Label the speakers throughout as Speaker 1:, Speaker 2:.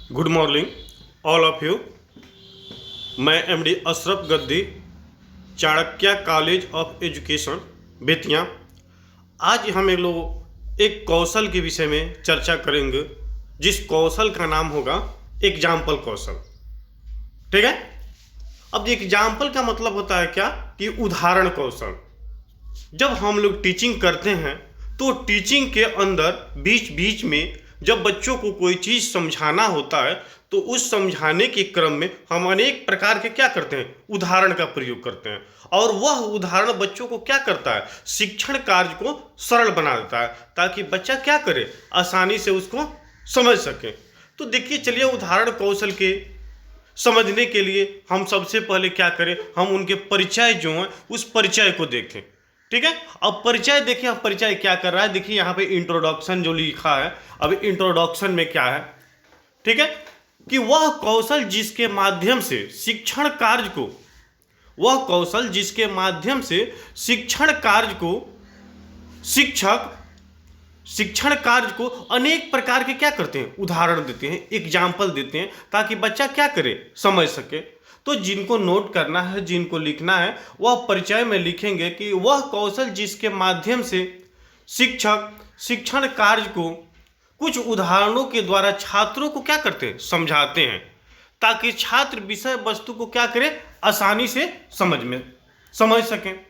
Speaker 1: Good morning all of you. मैं MD Ashraf Gaddi, Chanakya college of education Bettiah. आज हम लोग एक कौशल के विषय में चर्चा करेंगे, जिस कौशल का नाम होगा एग्जाम्पल कौशल। ठीक है। अब एग्जाम्पल का मतलब होता है क्या कि उदाहरण कौशल। जब हम लोग टीचिंग करते हैं तो टीचिंग के अंदर बीच बीच में जब बच्चों को कोई चीज़ समझाना होता है तो उस समझाने के क्रम में हम अनेक प्रकार के क्या करते हैं, उदाहरण का प्रयोग करते हैं। और वह उदाहरण बच्चों को क्या करता है, शिक्षण कार्य को सरल बना देता है, ताकि बच्चा क्या करे, आसानी से उसको समझ सके। तो देखिए, चलिए उदाहरण कौशल के समझने के लिए हम सबसे पहले क्या करें, हम उनके परिचय जो है उस परिचय को देखें। ठीक है। अब परिचय देखिए, अब परिचय क्या कर रहा है। देखिए यहाँ पे इंट्रोडक्शन जो लिखा है, अब इंट्रोडक्शन में क्या है, ठीक है, कि वह कौशल जिसके माध्यम से शिक्षण कार्य को, वह कौशल जिसके माध्यम से शिक्षण कार्य को शिक्षक शिक्षण कार्य को अनेक प्रकार के क्या करते हैं, उदाहरण देते हैं, एग्जाम्पल देते हैं, ताकि बच्चा क्या करे, समझ सके। तो जिनको नोट करना है, जिनको लिखना है, वह परिचय में लिखेंगे कि वह कौशल जिसके माध्यम से शिक्षक शिक्षण कार्य को कुछ उदाहरणों के द्वारा छात्रों को क्या करते हैं, समझाते हैं, ताकि छात्र विषय वस्तु को क्या करें, आसानी से समझ सकें।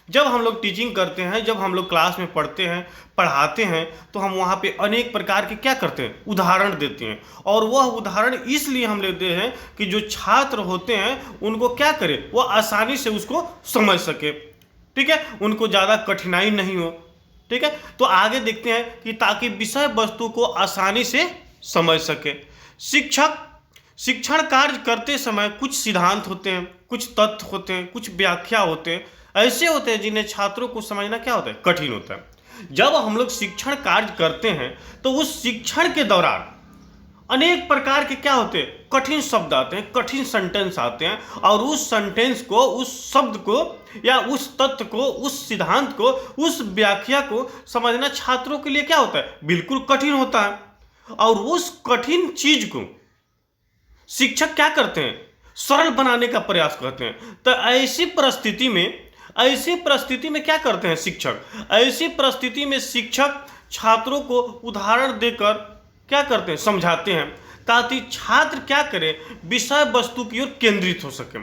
Speaker 1: जब हम लोग टीचिंग करते हैं, जब हम लोग क्लास में पढ़ते हैं, पढ़ाते हैं, तो हम वहाँ पे अनेक प्रकार के क्या करते हैं, उदाहरण देते हैं। और वह उदाहरण इसलिए हम लेते हैं कि जो छात्र होते हैं उनको क्या करें, वह आसानी से उसको समझ सके। ठीक है, उनको ज़्यादा कठिनाई नहीं हो। ठीक है। तो आगे देखते हैं कि ताकि विषय वस्तु को आसानी से समझ सके। शिक्षक शिक्षण कार्य करते समय कुछ सिद्धांत होते हैं, कुछ तथ्य होते हैं, कुछ व्याख्या होते हैं, ऐसे होते हैं जिन्हें छात्रों को समझना क्या होता है, कठिन होता है। जब हम लोग शिक्षण कार्य करते हैं तो उस शिक्षण के दौरान अनेक प्रकार के क्या होते हैं, कठिन शब्द आते हैं, कठिन सेंटेंस आते हैं, और उस सेंटेंस को, उस शब्द को, या उस तथ्य को, उस सिद्धांत को, उस व्याख्या को समझना छात्रों के लिए क्या होता है, बिल्कुल कठिन होता है। और उस कठिन चीज को शिक्षक क्या करते हैं, सरल बनाने का प्रयास करते हैं। तो ऐसी परिस्थिति में क्या करते हैं शिक्षक, ऐसी परिस्थिति में शिक्षक छात्रों को उदाहरण देकर क्या करते हैं, समझाते हैं, ताकि छात्र क्या करें, विषय वस्तु की ओर केंद्रित हो सके।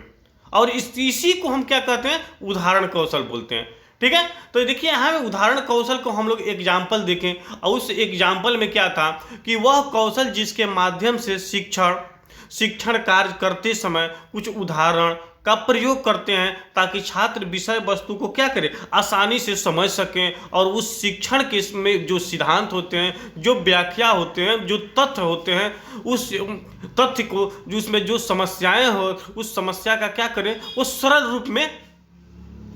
Speaker 1: और इसी को हम क्या कहते हैं, उदाहरण कौशल बोलते हैं। ठीक है। तो देखिए यहाँ पे उदाहरण कौशल को हम लोग एग्जाम्पल देखें, और उस एग्जाम्पल में क्या था कि वह कौशल जिसके माध्यम से शिक्षण कार्य करते समय कुछ उदाहरण का प्रयोग करते हैं, ताकि छात्र विषय वस्तु को क्या करें, आसानी से समझ सकें। और उस शिक्षण के में जो सिद्धांत होते हैं, जो व्याख्या होते हैं, जो तथ्य होते हैं, उस तथ्य को, जो उसमें जो समस्याएं हो, उस समस्या का क्या करें, वो सरल रूप में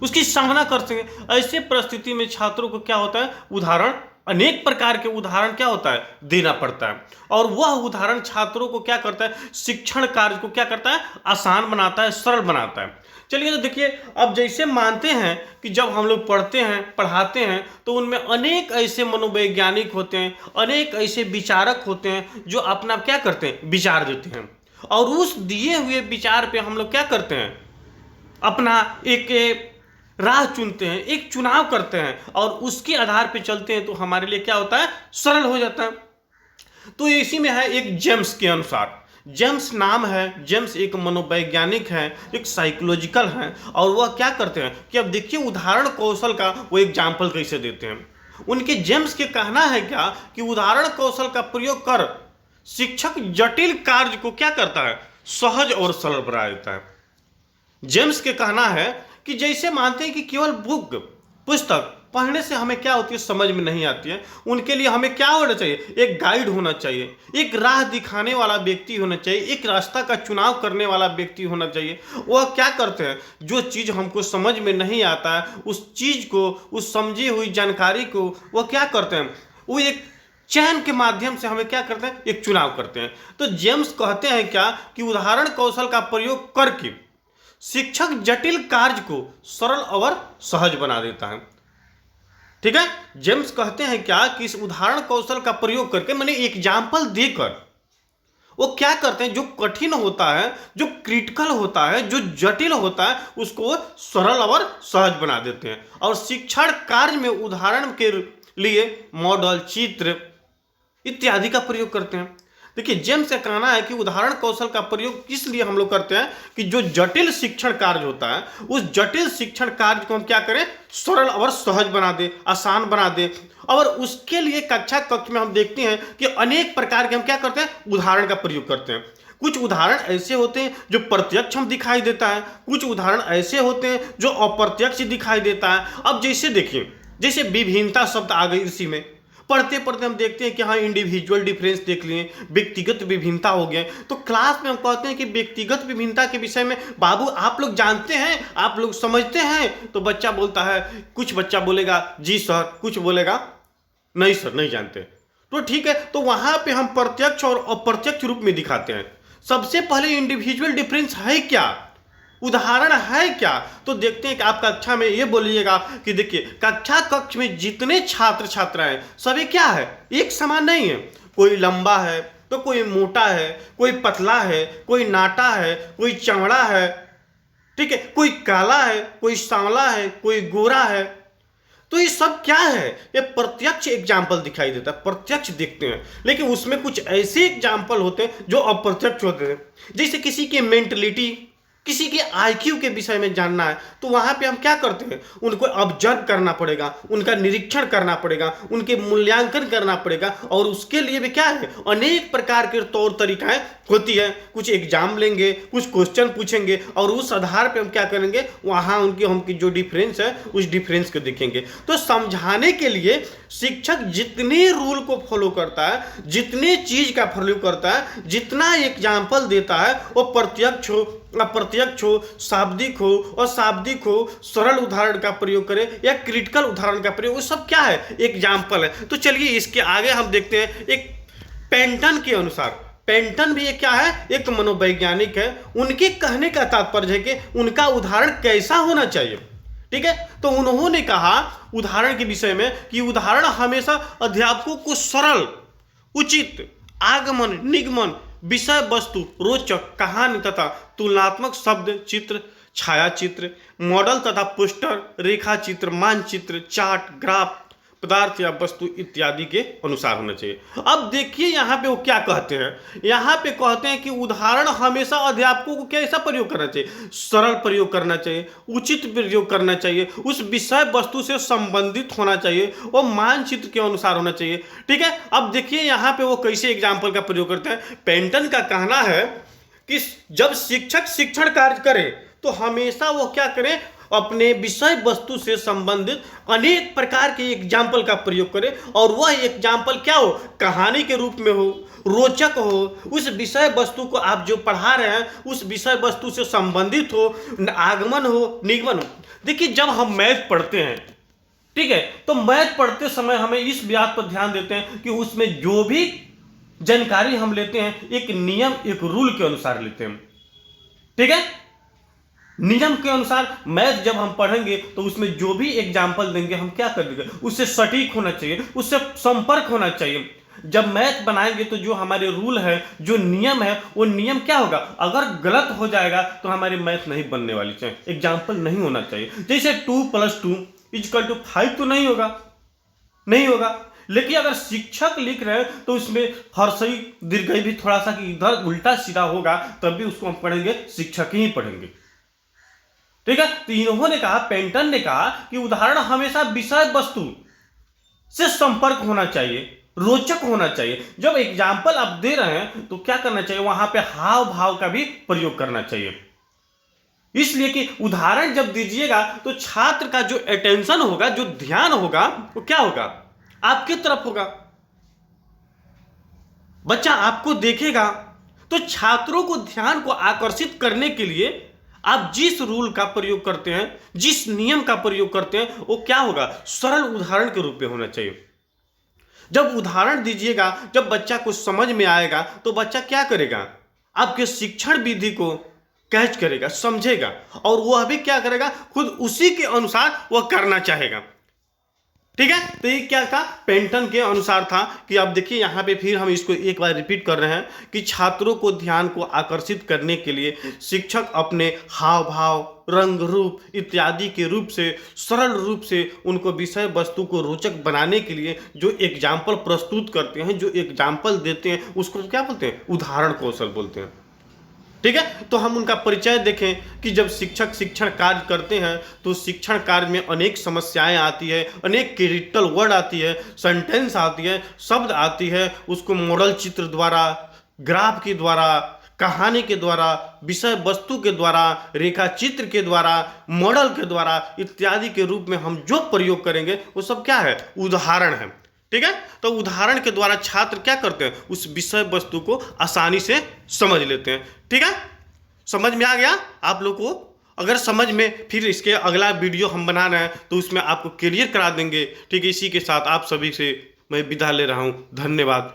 Speaker 1: उसकी सामना कर सकें। ऐसे परिस्थिति में छात्रों को क्या होता है, उदाहरण, अनेक प्रकार के उदाहरण क्या होता है, देना पड़ता है। और वह उदाहरण छात्रों को क्या करता है, शिक्षण कार्य को क्या करता है, आसान बनाता है, सरल बनाता है। चलिए, तो देखिए, अब जैसे मानते हैं कि जब हम लोग पढ़ते हैं, पढ़ाते हैं, तो उनमें अनेक ऐसे मनोवैज्ञानिक होते हैं, अनेक ऐसे विचारक होते हैं जो अपना क्या करते हैं, विचार देते हैं। और उस दिए हुए विचार पे हम लोग क्या करते हैं, अपना एक राह चुनते हैं, एक चुनाव करते हैं, और उसके आधार पे चलते हैं, तो हमारे लिए क्या होता है, सरल हो जाता है। तो इसी में है एक जेम्स के अनुसार, जेम्स नाम है, जेम्स एक मनोवैज्ञानिक है, एक साइकोलॉजिकल है, और वह क्या करते हैं कि अब देखिए उदाहरण कौशल का वो एग्जाम्पल कैसे देते हैं। उनके जेम्स के कहना है क्या कि उदाहरण कौशल का प्रयोग कर शिक्षक जटिल कार्य को क्या करता है, सहज और सरल बना देता है। जेम्स के कहना है कि जैसे मानते हैं कि केवल पुस्तक पढ़ने से हमें क्या होती है, समझ में नहीं आती है। उनके लिए हमें क्या होना चाहिए, एक गाइड होना चाहिए, एक राह दिखाने वाला व्यक्ति होना चाहिए, एक रास्ता का चुनाव करने वाला व्यक्ति होना चाहिए। वह क्या करते हैं, जो चीज़ हमको समझ में नहीं आता है, उस चीज़ को, उस समझी हुई जानकारी को वह क्या करते हैं, वो एक चयन के माध्यम से हमें क्या करते हैं, एक चुनाव करते हैं। तो जेम्स कहते हैं क्या कि उदाहरण कौशल का प्रयोग करके शिक्षक जटिल कार्य को सरल और सहज बना देता है। ठीक है। जेम्स कहते हैं क्या कि इस उदाहरण कौशल का प्रयोग करके, मैंने एग्जाम्पल देकर वो क्या करते हैं, जो कठिन होता है, जो क्रिटिकल होता है, जो जटिल होता है, उसको वो सरल और सहज बना देते हैं। और शिक्षण कार्य में उदाहरण के लिए मॉडल, चित्र इत्यादि का प्रयोग करते हैं। देखिए, जेम्स का कहना है कि उदाहरण कौशल का प्रयोग किस लिए हम लोग करते हैं कि जो जटिल शिक्षण कार्य होता है, उस जटिल शिक्षण कार्य को हम क्या करें, सरल और सहज बना दे, आसान बना दे। और उसके लिए कक्षा कक्ष में हम देखते हैं कि अनेक प्रकार के हम क्या करते हैं, उदाहरण का प्रयोग करते हैं। कुछ उदाहरण ऐसे होते हैं जो प्रत्यक्ष हम दिखाई देता है, कुछ उदाहरण ऐसे होते हैं जो अप्रत्यक्ष दिखाई देता है। अब जैसे देखिए, जैसे विभिन्नता शब्द आ गई, इसी में पढ़ते पढ़ते हम देखते हैं कि हाँ, इंडिविजुअल डिफरेंस देख लिए, व्यक्तिगत विभिन्नता हो गया। तो क्लास में हम कहते हैं कि व्यक्तिगत विभिन्नता के विषय में बाबू आप लोग जानते हैं, आप लोग समझते हैं। तो बच्चा बोलता है, कुछ बच्चा बोलेगा जी सर, कुछ बोलेगा नहीं सर, नहीं जानते। तो ठीक है, तो वहां पे हम प्रत्यक्ष और अप्रत्यक्ष रूप में दिखाते हैं। सबसे पहले इंडिविजुअल डिफरेंस है क्या, उदाहरण है क्या, तो देखते हैं कि आप कक्षा में ये बोलिएगा कि देखिए, कक्षा कक्ष में जितने छात्र छात्राएं सभी क्या है, एक समान नहीं है। कोई लंबा है तो कोई मोटा है, कोई पतला है, कोई नाटा है, कोई चमड़ा है, ठीक है, कोई काला है, कोई सांवला है, कोई गोरा है। तो ये सब क्या है, ये प्रत्यक्ष एग्जाम्पल दिखाई देता है, प्रत्यक्ष देखते हैं। लेकिन उसमें कुछ ऐसे एग्जाम्पल होते हैं जो अप्रत्यक्ष होते हैं। जैसे किसी की मेंटलिटी, किसी के आईक्यू के विषय में जानना है, तो वहां पे हम क्या करते हैं, उनको ऑब्जर्व करना पड़ेगा, उनका निरीक्षण करना पड़ेगा, उनके मूल्यांकन करना पड़ेगा। और उसके लिए भी क्या है, अनेक प्रकार के तौर तरीकाएं होती है। कुछ एग्जाम लेंगे, कुछ क्वेश्चन पूछेंगे, और उस आधार पे हम क्या करेंगे, वहां उनकी जो डिफरेंस है उस डिफरेंस को देखेंगे। तो समझाने के लिए शिक्षक जितने रूल को फॉलो करता है, जितने चीज का फॉलो करता है, जितना एग्जाम्पल देता है, वो प्रत्यक्ष हो, अप्रत्यक्ष हो, शाब्दिक हो, अशाब्दिक हो, सरल उदाहरण का प्रयोग करे या क्रिटिकल उदाहरण का प्रयोग, वो सब क्या है, एग्जाम्पल है। तो चलिए इसके आगे हम देखते हैं। एक पेंटन के अनुसार, पेंटन भी एक क्या है, एक मनोवैज्ञानिक है। उनके कहने का तात्पर्य है कि उनका उदाहरण कैसा होना चाहिए, ठीक है। तो उन्होंने कहा उदाहरण के विषय में कि उदाहरण हमेशा अध्यापकों को सरल, उचित, आगमन, निगमन, विषय वस्तु, रोचक, कहानी तथा तुलनात्मक शब्द, चित्र, छायाचित्र, मॉडल तथा पोस्टर, रेखा चित्र, मानचित्र, चार्ट, ग्राफ, पदार्थ या वस्तु इत्यादि के अनुसार होना चाहिए। अब देखिए यहाँ पे वो क्या कहते हैं, यहाँ पे कहते हैं कि उदाहरण हमेशा अध्यापकों को कैसा प्रयोग करना चाहिए, सरल प्रयोग करना चाहिए, उचित प्रयोग करना चाहिए, उस विषय वस्तु से संबंधित होना चाहिए और मानचित्र के अनुसार होना चाहिए, ठीक है। अब देखिए यहाँ पे वो कैसे एग्जाम्पल का प्रयोग करते हैं। पेंटन का कहना है कि जब शिक्षक शिक्षण कार्य करे तो हमेशा वो क्या करें, अपने विषय वस्तु से संबंधित अनेक प्रकार के एग्जाम्पल का प्रयोग करें। और वह एग्जाम्पल क्या हो, कहानी के रूप में हो, रोचक हो, उस विषय वस्तु को आप जो पढ़ा रहे हैं उस विषय वस्तु से संबंधित हो, आगमन हो, निगमन हो। देखिए, जब हम मैथ पढ़ते हैं, ठीक है, तो मैथ पढ़ते समय हमें इस बात पर ध्यान देते हैं कि उसमें जो भी जानकारी हम लेते हैं एक नियम, एक रूल के अनुसार लेते हैं, ठीक है। नियम के अनुसार मैथ जब हम पढ़ेंगे तो उसमें जो भी एग्जाम्पल देंगे हम क्या कर देंगे, उससे सटीक होना चाहिए, उससे संपर्क होना चाहिए। जब मैथ बनाएंगे तो जो हमारे रूल है, जो नियम है, वो नियम क्या होगा, अगर गलत हो जाएगा तो हमारी मैथ नहीं बनने वाली चाहिए, एग्जाम्पल नहीं होना चाहिए। जैसे 2 + 2 = 5 तो नहीं होगा, नहीं होगा। लेकिन अगर शिक्षक लिख रहे हैं तो उसमें हर्षई दीर्घई भी थोड़ा सा कि इधर उल्टा सीधा होगा, तब भी उसको हम पढ़ेंगे, शिक्षक ही पढ़ेंगे, ठीक है। तो इन्होंने कहा, पेंटन ने कहा कि उदाहरण हमेशा विषय वस्तु से संपर्क होना चाहिए, रोचक होना चाहिए। जब एग्जाम्पल आप दे रहे हैं तो क्या करना चाहिए, वहां पे हाव भाव का भी प्रयोग करना चाहिए। इसलिए कि उदाहरण जब दीजिएगा तो छात्र का जो अटेंशन होगा, जो ध्यान होगा, वो क्या होगा, आपकी तरफ होगा। बच्चा आपको देखेगा। तो छात्रों को ध्यान को आकर्षित करने के लिए आप जिस रूल का प्रयोग करते हैं, जिस नियम का प्रयोग करते हैं, वो क्या होगा, सरल उदाहरण के रूप में होना चाहिए। जब उदाहरण दीजिएगा, जब बच्चा को समझ में आएगा तो बच्चा क्या करेगा, आपके शिक्षण विधि को कैच करेगा, समझेगा, और वह भी क्या करेगा, खुद उसी के अनुसार वह करना चाहेगा। ठीक है। तो ये क्या था, पेंटन के अनुसार था कि अब देखिए यहाँ पे फिर हम इसको एक बार रिपीट कर रहे हैं कि छात्रों को ध्यान को आकर्षित करने के लिए शिक्षक अपने हाव भाव, रंग रूप इत्यादि के रूप से सरल रूप से उनको विषय वस्तु को रोचक बनाने के लिए जो एग्जाम्पल प्रस्तुत करते हैं, जो एग्जाम्पल देते हैं, उसको क्या बोलते हैं, उदाहरण कौशल बोलते हैं। ठीक है। तो हम उनका परिचय देखें कि जब शिक्षक शिक्षण कार्य करते हैं तो शिक्षण कार्य में अनेक समस्याएं आती है, अनेक क्रिटिकल वर्ड आती है, सेंटेंस आती है, शब्द आती है, उसको मॉडल चित्र द्वारा, ग्राफ के द्वारा, कहानी के द्वारा, विषय वस्तु के द्वारा, रेखा चित्र के द्वारा, मॉडल के द्वारा इत्यादि के रूप में हम जो प्रयोग करेंगे वो सब क्या है, उदाहरण है। ठीक है। तो उदाहरण के द्वारा छात्र क्या करते हैं, उस विषय वस्तु को आसानी से समझ लेते हैं। ठीक है। समझ में आ गया आप लोग को? अगर समझ में, फिर इसके अगला वीडियो हम बना रहे हैं तो उसमें आपको क्लियर करा देंगे। ठीक है। इसी के साथ आप सभी से मैं विदा ले रहा हूं। धन्यवाद।